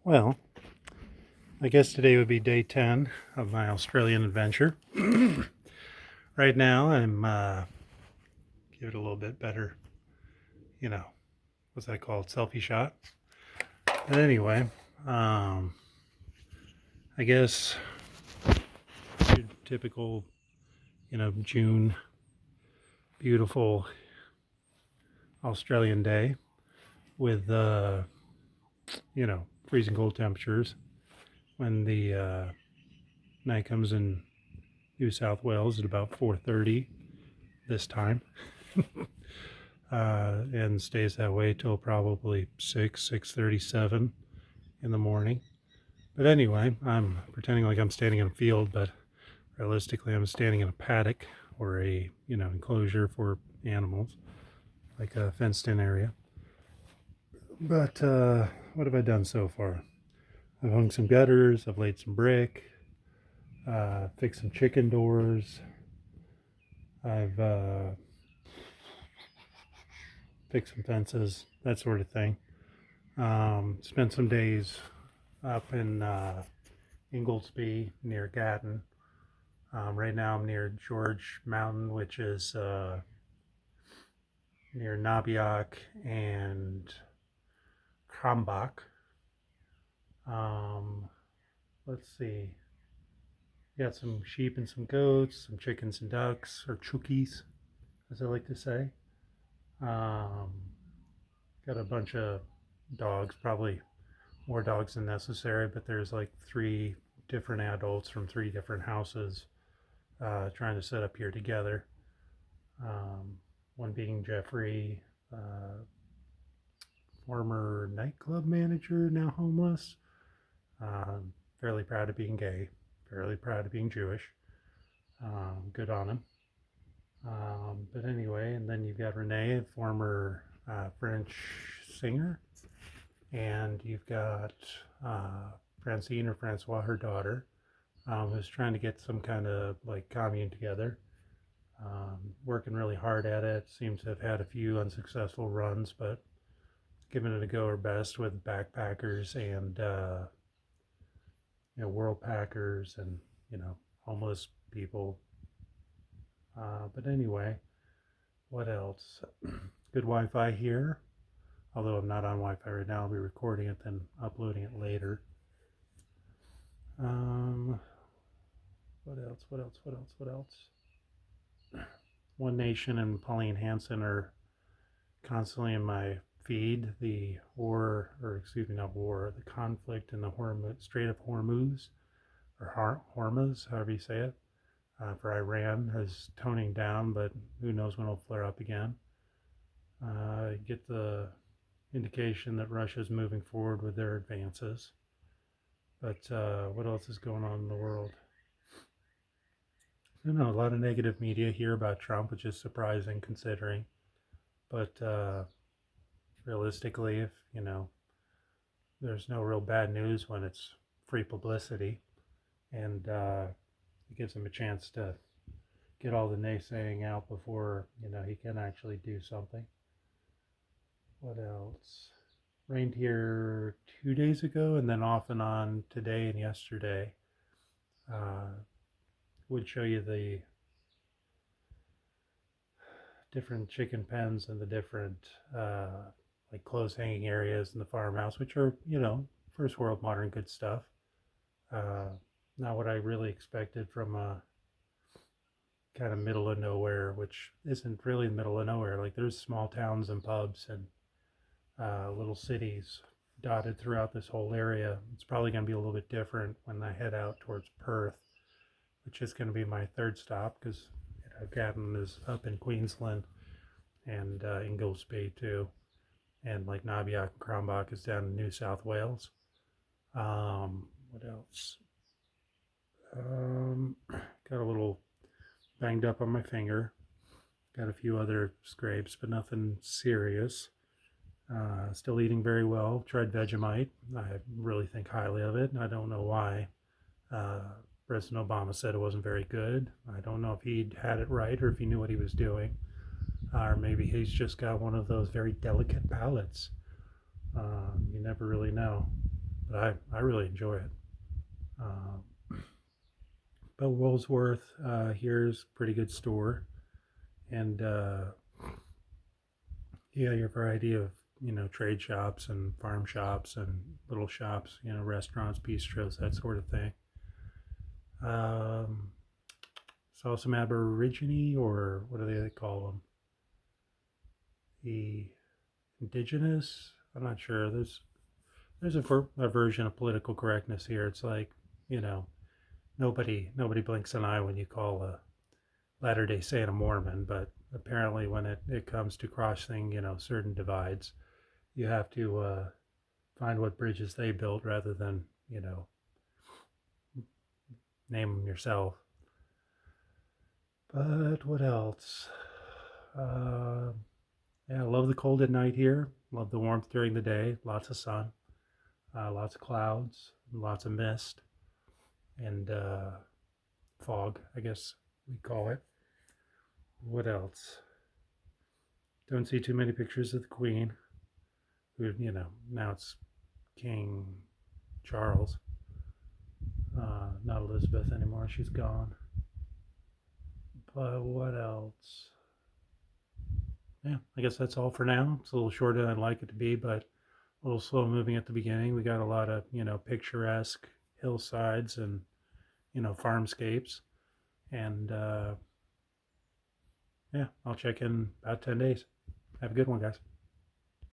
Well, I guess today would be day 10 of my Australian adventure. Right now, I'm give it a little bit better, you know, what's that called? Selfie shot. But anyway, um, I guess your typical, June beautiful Australian day with, freezing cold temperatures when the night comes in New South Wales at about 4:30 this time. And stays that way till probably 6:37 in the morning. But anyway, I'm pretending like I'm standing in a field, but realistically, I'm standing in a paddock or a enclosure for animals, like a fenced-in area. But what have I done so far? I've hung some gutters, I've laid some brick, fixed some chicken doors, I've fixed some fences, that sort of thing. Spent some days up in Inglesby near Gatton. Right now I'm near George Mountain, which is near Nabiak and Krambach. Um, let's see. Got some sheep and some goats, some chickens and ducks, or chookies, as I like to say. Um, got a bunch of dogs, probably more dogs than necessary, but there's like three different adults from three different houses trying to set up here together. One being Jeffrey, former nightclub manager, now homeless. Fairly proud of being gay, fairly proud of being Jewish. Good on him. But anyway, and then you've got Renee, a former French singer, and you've got Francine or Francois, her daughter, who's trying to get some kind of like commune together. Working really hard at it. Seems to have had a few unsuccessful runs, but giving it a go her best with backpackers and world packers and homeless people. But anyway, what else? Good Wi-Fi here. Although I'm not on Wi-Fi right now, I'll be recording it then uploading it later. What else? What else? What else? What else? One Nation and Pauline Hanson are constantly in my feed. The war, or excuse me, not war, the conflict in the Strait of Hormuz, or Hormuz, however you say it, for Iran is toning down, but who knows when it'll flare up again. Get the indication that Russia's moving forward with their advances. But what else is going on in the world? I don't know, a lot of negative media here about Trump, which is surprising considering. But realistically, if there's no real bad news when it's free publicity, and it gives him a chance to get all the naysaying out before he can actually do something. What else? Rained here 2 days ago, and then off and on today and yesterday. Would show you the different chicken pens and the different like clothes hanging areas in the farmhouse, which are first world modern good stuff. Not what I really expected from a kind of middle of nowhere, which isn't really the middle of nowhere. Like there's small towns and pubs and little cities dotted throughout this whole area. It's probably going to be a little bit different when I head out towards Perth, which is going to be my third stop because Gatton is up in Queensland and Inglesby too, and like Nabiak and Crombach is down in New South Wales. What else? Got a little banged up on my finger. Got a few other scrapes, but nothing serious. Still eating very well. Tried Vegemite. I really think highly of it. I don't know why. President Obama said it wasn't very good. I don't know if he'd had it right or if he knew what he was doing. Or maybe he's just got one of those very delicate palates. You never really know. but I really enjoy it. Uh, but Woolsworth here's a pretty good store, and you got your variety of trade shops and farm shops and little shops, restaurants, bistros, that sort of thing. Um, saw some Aborigine, or what do they call them? The indigenous. I'm not sure. There's a version of political correctness here. It's like, you know, nobody blinks an eye when you call a Latter Day Saint a Mormon, but apparently when it comes to crossing, certain divides, you have to find what bridges they built rather than name them yourself. But what else? Uh, yeah, I love the cold at night here. Love the warmth during the day. Lots of sun, lots of clouds, lots of mist, and fog, I guess we call it. What else? Don't see too many pictures of the Queen, who, now it's King Charles, not Elizabeth anymore. She's gone. But what else? Yeah, I guess that's all for now. It's a little shorter than I'd like it to be, but a little slow moving at the beginning. We got a lot of, picturesque hillsides and, farmscapes. And yeah, I'll check in about 10 days. Have a good one, guys.